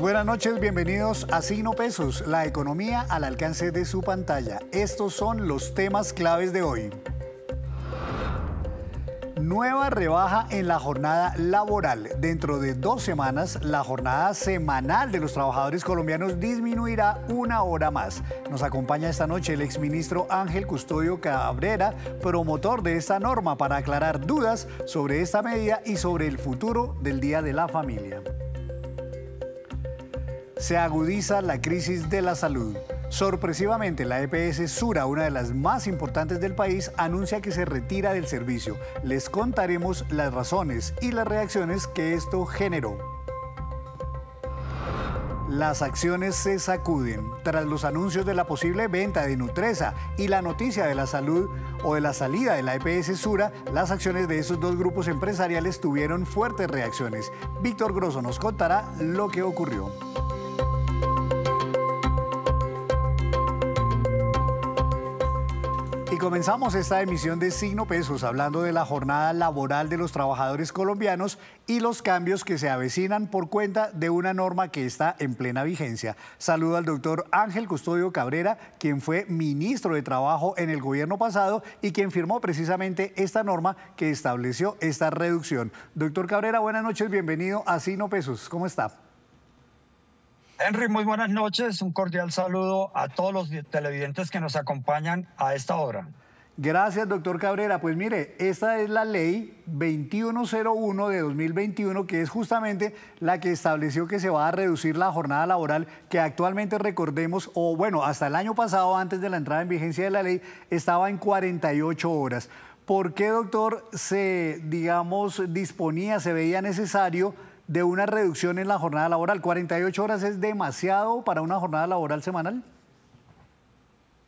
buenas noches, bienvenidos a Signo Pesos, la economía al alcance de su pantalla. Estos son los temas claves de hoy. Nueva rebaja en la jornada laboral. Dentro de 2 semanas, la jornada semanal de los trabajadores colombianos disminuirá 1 hora más. Nos acompaña esta noche el exministro Ángel Custodio Cabrera, promotor de esta norma, para aclarar dudas sobre esta medida y sobre el futuro del Día de la Familia. Se agudiza la crisis de la salud. Sorpresivamente, la EPS Sura, una de las más importantes del país, anuncia que se retira del servicio. Les contaremos las razones y las reacciones que esto generó. Las acciones se sacuden. Tras los anuncios de la posible venta de Nutresa y la noticia de la salud o de la salida de la EPS Sura, las acciones de esos dos grupos empresariales tuvieron fuertes reacciones. Víctor Grosso nos contará lo que ocurrió. Y comenzamos esta emisión de Signo Pesos hablando de la jornada laboral de los trabajadores colombianos y los cambios que se avecinan por cuenta de una norma que está en plena vigencia. Saludo al doctor Ángel Custodio Cabrera, quien fue ministro de Trabajo en el gobierno pasado y quien firmó precisamente esta norma que estableció esta reducción. Doctor Cabrera, buenas noches, bienvenido a Signo Pesos. ¿Cómo está? Henry, muy buenas noches. Un cordial saludo a todos los televidentes que nos acompañan a esta hora. Gracias, doctor Cabrera. Pues mire, esta es la ley 2101 de 2021, que es justamente la que estableció que se va a reducir la jornada laboral, que actualmente, recordemos, o bueno, hasta el año pasado, antes de la entrada en vigencia de la ley, estaba en 48 horas. ¿Por qué, doctor, se veía necesario de una reducción en la jornada laboral? ¿48 horas es demasiado para una jornada laboral semanal?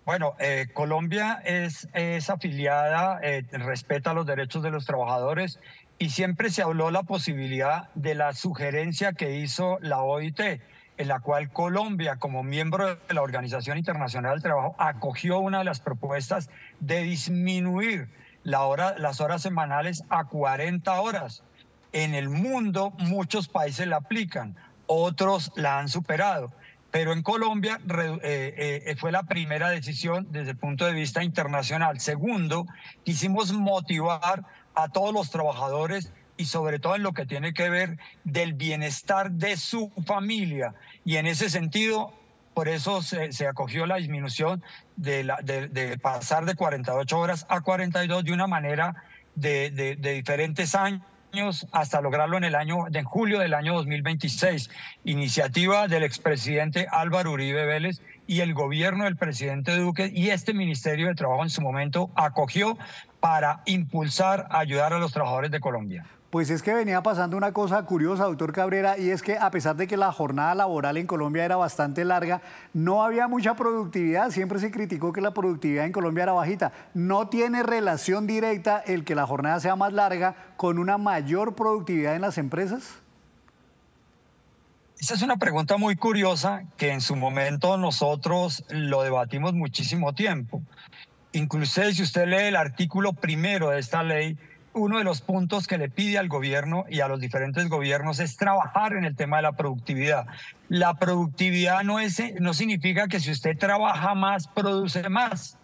Bueno, Colombia es afiliada, respeta los derechos de los trabajadores y siempre se habló la posibilidad de la sugerencia que hizo la OIT, en la cual Colombia, como miembro de la Organización Internacional del Trabajo, acogió una de las propuestas de disminuir las horas semanales a 40 horas. En el mundo muchos países la aplican, otros la han superado, pero en Colombia fue la primera decisión desde el punto de vista internacional. Segundo, quisimos motivar a todos los trabajadores y sobre todo en lo que tiene que ver del bienestar de su familia. Y en ese sentido, por eso se acogió la disminución de pasar de 48 horas a 42 de una manera de diferentes años, hasta lograrlo en julio del año 2026. Iniciativa del expresidente Álvaro Uribe Vélez y el gobierno del presidente Duque, y este Ministerio de Trabajo en su momento acogió para impulsar, ayudar a los trabajadores de Colombia. Pues es que venía pasando una cosa curiosa, doctor Cabrera, y es que a pesar de que la jornada laboral en Colombia era bastante larga, no había mucha productividad. Siempre se criticó que la productividad en Colombia era bajita. ¿No tiene relación directa el que la jornada sea más larga con una mayor productividad en las empresas? Esa es una pregunta muy curiosa que en su momento nosotros lo debatimos muchísimo tiempo. Inclusive si usted lee el artículo primero de esta ley, uno de los puntos que le pide al gobierno y a los diferentes gobiernos es trabajar en el tema de la productividad. La productividad no significa que si usted trabaja más, produce más.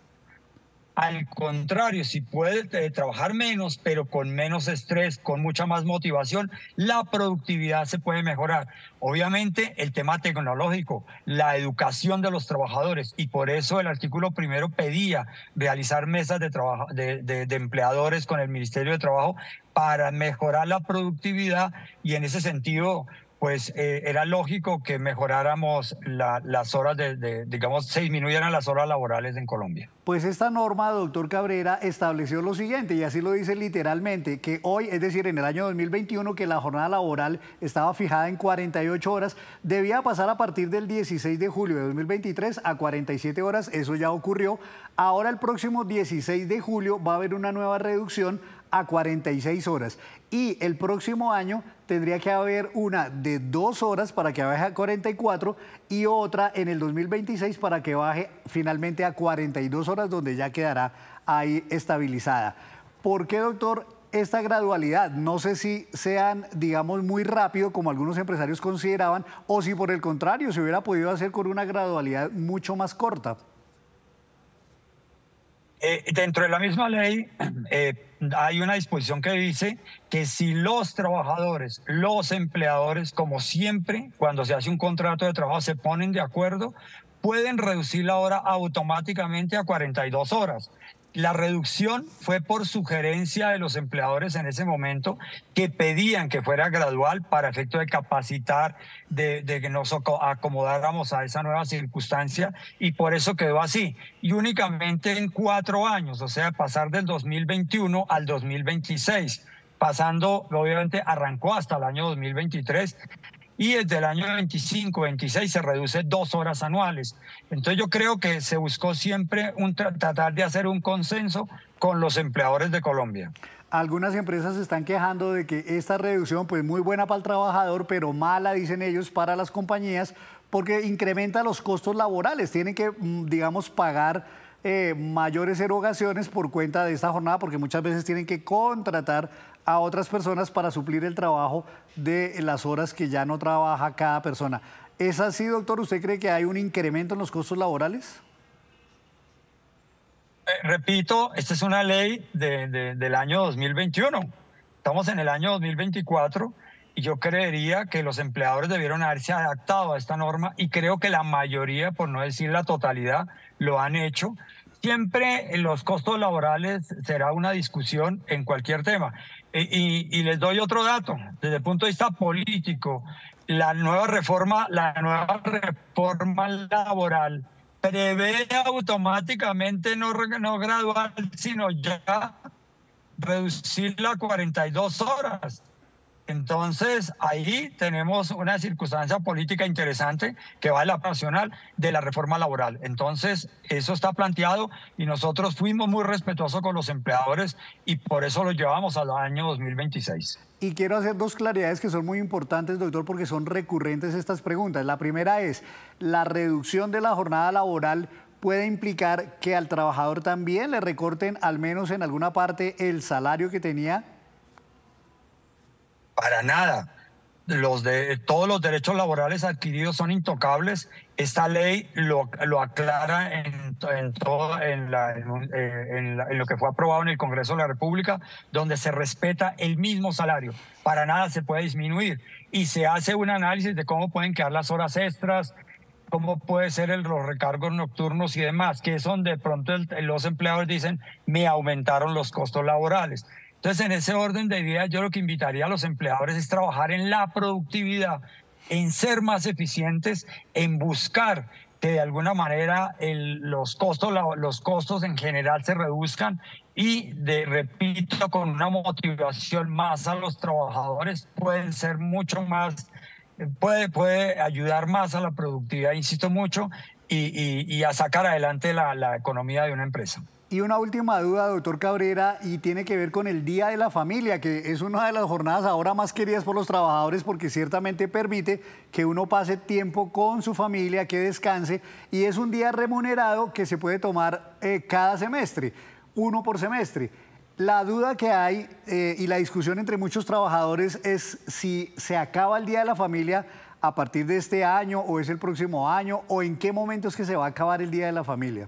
Al contrario, si puede trabajar menos, pero con menos estrés, con mucha más motivación, la productividad se puede mejorar. Obviamente, el tema tecnológico, la educación de los trabajadores, y por eso el artículo primero pedía realizar mesas de trabajo de empleadores con el Ministerio de Trabajo para mejorar la productividad, y en ese sentido, pues era lógico que mejoráramos las horas digamos, se disminuyeran las horas laborales en Colombia. Pues esta norma, doctor Cabrera, estableció lo siguiente, y así lo dice literalmente, que hoy, es decir, en el año 2021, que la jornada laboral estaba fijada en 48 horas, debía pasar a partir del 16 de julio de 2023 a 47 horas, eso ya ocurrió. Ahora el próximo 16 de julio va a haber una nueva reducción a 46 horas. Y el próximo año tendría que haber una de 2 horas para que baje a 44 y otra en el 2026 para que baje finalmente a 42 horas, donde ya quedará ahí estabilizada. ¿Por qué, doctor, esta gradualidad. No sé si sean, digamos, muy rápido como algunos empresarios consideraban o si por el contrario se hubiera podido hacer con una gradualidad mucho más corta. Dentro de la misma ley hay una disposición que dice que si los trabajadores, los empleadores, como siempre, cuando se hace un contrato de trabajo, se ponen de acuerdo, pueden reducir la hora automáticamente a 42 horas. La reducción fue por sugerencia de los empleadores en ese momento que pedían que fuera gradual para efecto de capacitar, de que nos acomodáramos a esa nueva circunstancia y por eso quedó así. Y únicamente en 4 años, o sea, pasar del 2021 al 2026, pasando, obviamente arrancó hasta el año 2023. Y desde el año 25-26 se reduce 2 horas anuales. Entonces yo creo que se buscó siempre tratar de hacer un consenso con los empleadores de Colombia. Algunas empresas se están quejando de que esta reducción, pues muy buena para el trabajador, pero mala, dicen ellos, para las compañías, porque incrementa los costos laborales. Tienen que, digamos, pagar mayores erogaciones por cuenta de esta jornada, porque muchas veces tienen que contratar a otras personas para suplir el trabajo de las horas que ya no trabaja cada persona. ¿Es así, doctor? ¿Usted cree que hay un incremento en los costos laborales? Repito, esta es una ley del año 2021. Estamos en el año 2024 y yo creería que los empleadores debieron haberse adaptado a esta norma y creo que la mayoría, por no decir la totalidad, lo han hecho. Siempre los costos laborales será una discusión en cualquier tema. Y les doy otro dato. Desde el punto de vista político, la nueva reforma laboral prevé automáticamente no gradual, sino ya reducirla a 42 horas. Entonces, ahí tenemos una circunstancia política interesante que va a la nacional de la reforma laboral. Entonces, eso está planteado y nosotros fuimos muy respetuosos con los empleadores y por eso lo llevamos al año 2026. Y quiero hacer 2 claridades que son muy importantes, doctor, porque son recurrentes estas preguntas. La primera es, ¿la reducción de la jornada laboral puede implicar que al trabajador también le recorten, al menos en alguna parte, el salario que tenía? Para nada. Todos los derechos laborales adquiridos son intocables. Esta ley lo aclara en lo que fue aprobado en el Congreso de la República, donde se respeta el mismo salario. Para nada se puede disminuir. Y se hace un análisis de cómo pueden quedar las horas extras, cómo puede ser los recargos nocturnos y demás, que es donde de pronto los empleadores dicen, me aumentaron los costos laborales. Entonces, en ese orden de ideas, yo lo que invitaría a los empleadores es trabajar en la productividad, en ser más eficientes, en buscar que de alguna manera los costos en general se reduzcan y, repito, con una motivación más a los trabajadores, pueden ser mucho más, puede ayudar más a la productividad, insisto mucho, y a sacar adelante la economía de una empresa. Y una última duda, doctor Cabrera, y tiene que ver con el Día de la Familia, que es una de las jornadas ahora más queridas por los trabajadores porque ciertamente permite que uno pase tiempo con su familia, que descanse, y es un día remunerado que se puede tomar cada semestre, 1 por semestre. La duda que hay y la discusión entre muchos trabajadores es si se acaba el Día de la Familia a partir de este año o es el próximo año, o en qué momento es que se va a acabar el Día de la Familia.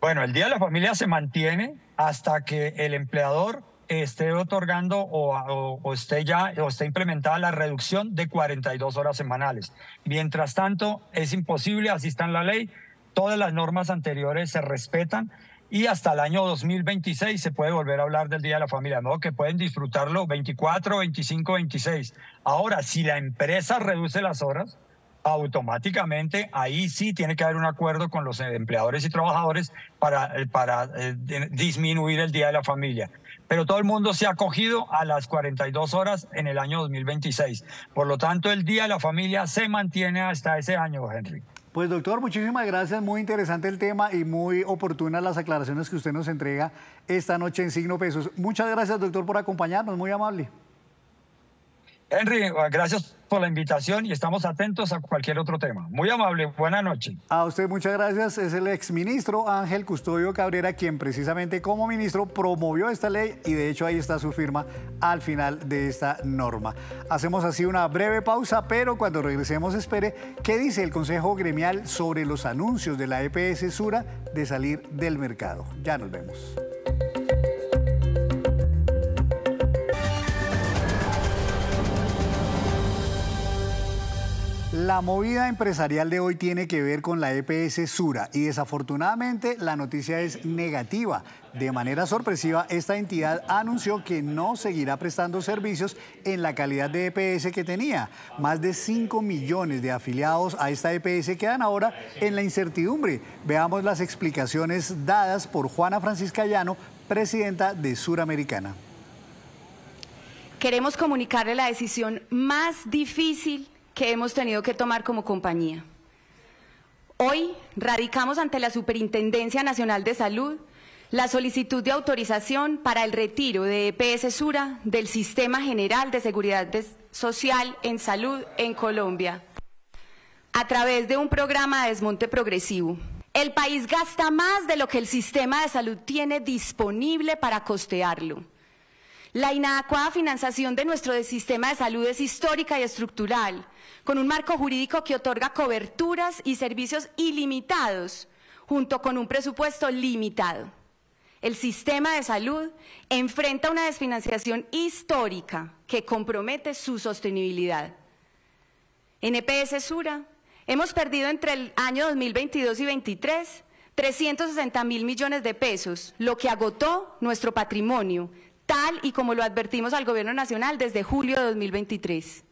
Bueno, el Día de la Familia se mantiene hasta que el empleador esté otorgando o esté implementada la reducción de 42 horas semanales. Mientras tanto, es imposible, así está en la ley, todas las normas anteriores se respetan y hasta el año 2026 se puede volver a hablar del Día de la Familia, de modo que pueden disfrutarlo 24, 25, 26. Ahora, si la empresa reduce las horas, automáticamente ahí sí tiene que haber un acuerdo con los empleadores y trabajadores para disminuir el Día de la Familia. Pero todo el mundo se ha acogido a las 42 horas en el año 2026. Por lo tanto, el Día de la Familia se mantiene hasta ese año, Henry. Pues doctor, muchísimas gracias, muy interesante el tema y muy oportunas las aclaraciones que usted nos entrega esta noche en Signo Pesos. Muchas gracias, doctor, por acompañarnos, muy amable. Henry, gracias por la invitación y estamos atentos a cualquier otro tema. Muy amable, buena noche. A usted muchas gracias. Es el exministro Ángel Custodio Cabrera quien precisamente como ministro promovió esta ley y de hecho ahí está su firma al final de esta norma. Hacemos así una breve pausa, pero cuando regresemos espere qué dice el Consejo Gremial sobre los anuncios de la EPS Sura de salir del mercado. Ya nos vemos. La movida empresarial de hoy tiene que ver con la EPS Sura y desafortunadamente la noticia es negativa. De manera sorpresiva, esta entidad anunció que no seguirá prestando servicios en la calidad de EPS que tenía. Más de 5 millones de afiliados a esta EPS quedan ahora en la incertidumbre. Veamos las explicaciones dadas por Juana Francisca Llano, presidenta de Suramericana. Queremos comunicarle la decisión más difícil que hemos tenido que tomar como compañía. Hoy radicamos ante la Superintendencia Nacional de Salud la solicitud de autorización para el retiro de EPS Sura del Sistema General de Seguridad Social en Salud en Colombia, a través de un programa de desmonte progresivo. El país gasta más de lo que el sistema de salud tiene disponible para costearlo. La inadecuada financiación de nuestro sistema de salud es histórica y estructural, con un marco jurídico que otorga coberturas y servicios ilimitados, junto con un presupuesto limitado. El sistema de salud enfrenta una desfinanciación histórica que compromete su sostenibilidad. En EPS Sura hemos perdido entre el año 2022 y 2023 360.000 millones de pesos, lo que agotó nuestro patrimonio, tal y como lo advertimos al Gobierno Nacional desde julio de 2023.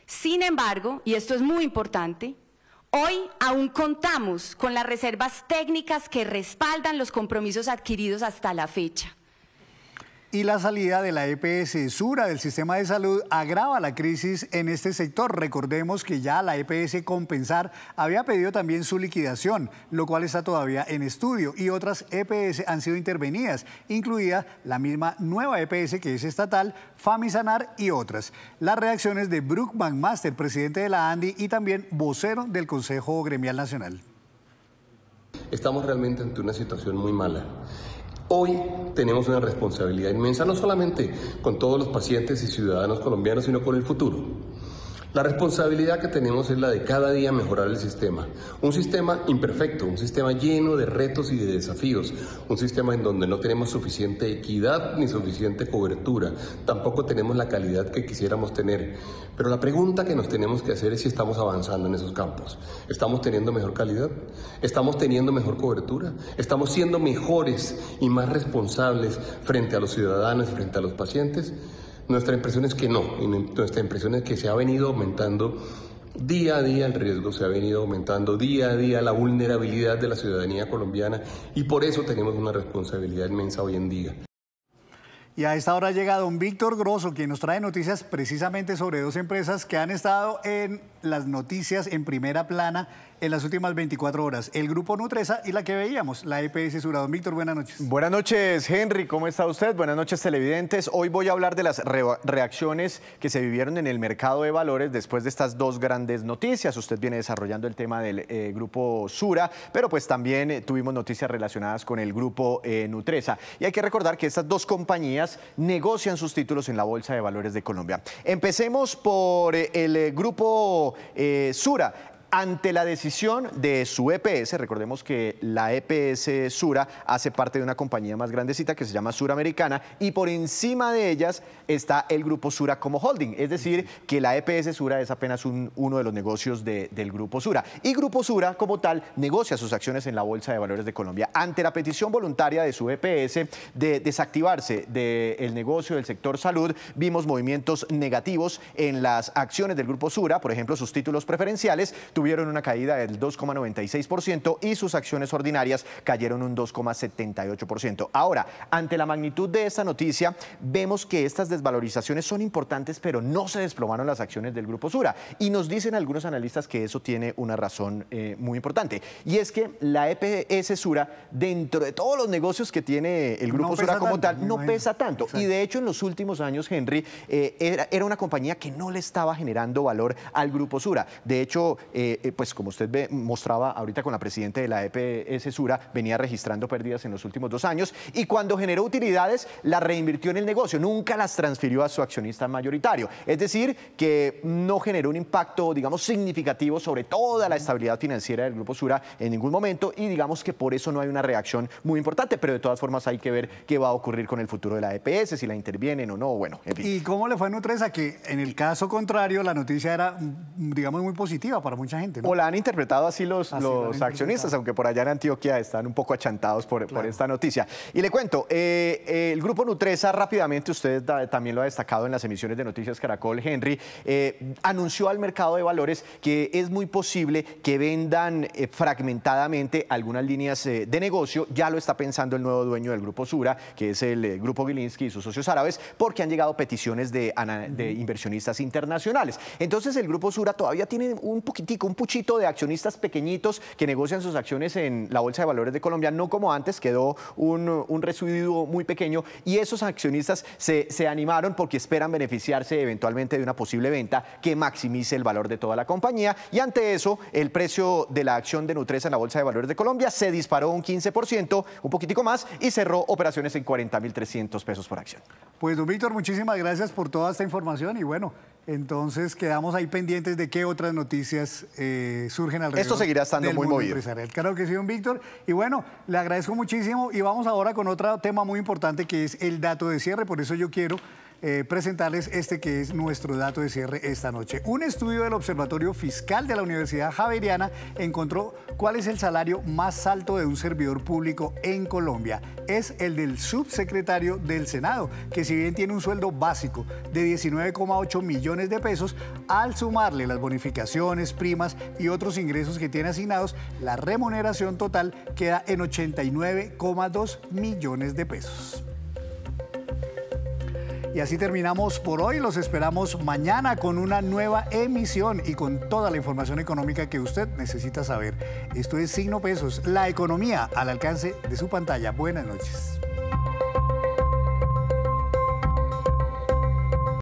Sin embargo, y esto es muy importante, hoy aún contamos con las reservas técnicas que respaldan los compromisos adquiridos hasta la fecha. Y la salida de la EPS Sura del sistema de salud agrava la crisis en este sector. Recordemos que ya la EPS Compensar había pedido también su liquidación, lo cual está todavía en estudio, y otras EPS han sido intervenidas, incluida la misma nueva EPS que es estatal, Famisanar y otras. Las reacciones de Brook McMaster, presidente de la ANDI y también vocero del Consejo Gremial Nacional. Estamos realmente ante una situación muy mala. Hoy tenemos una responsabilidad inmensa, no solamente con todos los pacientes y ciudadanos colombianos, sino con el futuro. La responsabilidad que tenemos es la de cada día mejorar el sistema. Un sistema imperfecto, un sistema lleno de retos y de desafíos, un sistema en donde no tenemos suficiente equidad ni suficiente cobertura, tampoco tenemos la calidad que quisiéramos tener. Pero la pregunta que nos tenemos que hacer es si estamos avanzando en esos campos. ¿Estamos teniendo mejor calidad? ¿Estamos teniendo mejor cobertura? ¿Estamos siendo mejores y más responsables frente a los ciudadanos, frente a los pacientes? Nuestra impresión es que no, y nuestra impresión es que se ha venido aumentando día a día el riesgo, se ha venido aumentando día a día la vulnerabilidad de la ciudadanía colombiana y por eso tenemos una responsabilidad inmensa hoy en día. Y a esta hora llega don Víctor Grosso, quien nos trae noticias precisamente sobre dos empresas que han estado en las noticias en primera plana en las últimas 24 horas. El Grupo Nutresa y la que veíamos, la EPS Sura. Don Víctor, buenas noches. Buenas noches, Henry. ¿Cómo está usted? Buenas noches, televidentes. Hoy voy a hablar de las reacciones que se vivieron en el mercado de valores después de estas dos grandes noticias. Usted viene desarrollando el tema del Grupo Sura, pero pues también tuvimos noticias relacionadas con el Grupo Nutresa. Y hay que recordar que estas dos compañías negocian sus títulos en la Bolsa de Valores de Colombia. Empecemos por el Grupo Sura. Ante la decisión de su EPS, recordemos que la EPS Sura hace parte de una compañía más grandecita que se llama Suramericana y por encima de ellas está el Grupo Sura como holding, es decir, que la EPS Sura es apenas uno de los negocios del Grupo Sura. Y Grupo Sura como tal negocia sus acciones en la Bolsa de Valores de Colombia. Ante la petición voluntaria de su EPS de desactivarse del negocio del sector salud, vimos movimientos negativos en las acciones del Grupo Sura, por ejemplo, sus títulos preferenciales tuvieron una caída del 2,96% y sus acciones ordinarias cayeron un 2,78%. Ahora, ante la magnitud de esta noticia, vemos que estas desvalorizaciones son importantes, pero no se desplomaron las acciones del Grupo Sura. Y nos dicen algunos analistas que eso tiene una razón muy importante. Y es que la EPS Sura, dentro de todos los negocios que tiene el Grupo Sura como tal, no pesa tanto. Exacto. Y de hecho, en los últimos años, Henry, era una compañía que no le estaba generando valor al Grupo Sura. De hecho, pues como usted mostraba ahorita con la presidenta de la EPS Sura, venía registrando pérdidas en los últimos 2 años y cuando generó utilidades, las reinvirtió en el negocio, nunca las transfirió a su accionista mayoritario. Es decir, que no generó un impacto, digamos, significativo sobre toda la estabilidad financiera del Grupo Sura en ningún momento y digamos que por eso no hay una reacción muy importante, pero de todas formas hay que ver qué va a ocurrir con el futuro de la EPS, si la intervienen o no, bueno, en fin. ¿Y cómo le fue a Nutresa? Que en el caso contrario la noticia era, digamos, muy positiva para mucha gente, ¿no? O la han interpretado así los accionistas, aunque por allá en Antioquia están un poco achantados por esta noticia. Y le cuento, el Grupo Nutresa rápidamente, usted también lo ha destacado en las emisiones de Noticias Caracol, Henry, anunció al mercado de valores que es muy posible que vendan fragmentadamente algunas líneas de negocio. Ya lo está pensando el nuevo dueño del Grupo Sura, que es el Grupo Gilinski y sus socios árabes, porque han llegado peticiones de inversionistas internacionales. Entonces el Grupo Sura todavía tiene un puchito de accionistas pequeñitos que negocian sus acciones en la Bolsa de Valores de Colombia, no como antes, quedó un residuo muy pequeño y esos accionistas se animaron porque esperan beneficiarse eventualmente de una posible venta que maximice el valor de toda la compañía y ante eso el precio de la acción de Nutresa en la Bolsa de Valores de Colombia se disparó un 15%, un poquitico más y cerró operaciones en 40.300 pesos por acción. Pues don Víctor, muchísimas gracias por toda esta información y bueno, entonces quedamos ahí pendientes de qué otras noticias surgen alrededor. Esto seguirá estando muy movido. Claro que sí, don Víctor. Y bueno, le agradezco muchísimo y vamos ahora con otro tema muy importante que es el dato de cierre. Por eso yo quiero presentarles este que es nuestro dato de cierre esta noche. Un estudio del Observatorio Fiscal de la Universidad Javeriana encontró cuál es el salario más alto de un servidor público en Colombia. Es el del subsecretario del Senado, que si bien tiene un sueldo básico de 19,8 millones de pesos, al sumarle las bonificaciones, primas y otros ingresos que tiene asignados, la remuneración total queda en 89,2 millones de pesos. Y así terminamos por hoy. Los esperamos mañana con una nueva emisión y con toda la información económica que usted necesita saber. Esto es Signo Pesos, la economía al alcance de su pantalla. Buenas noches.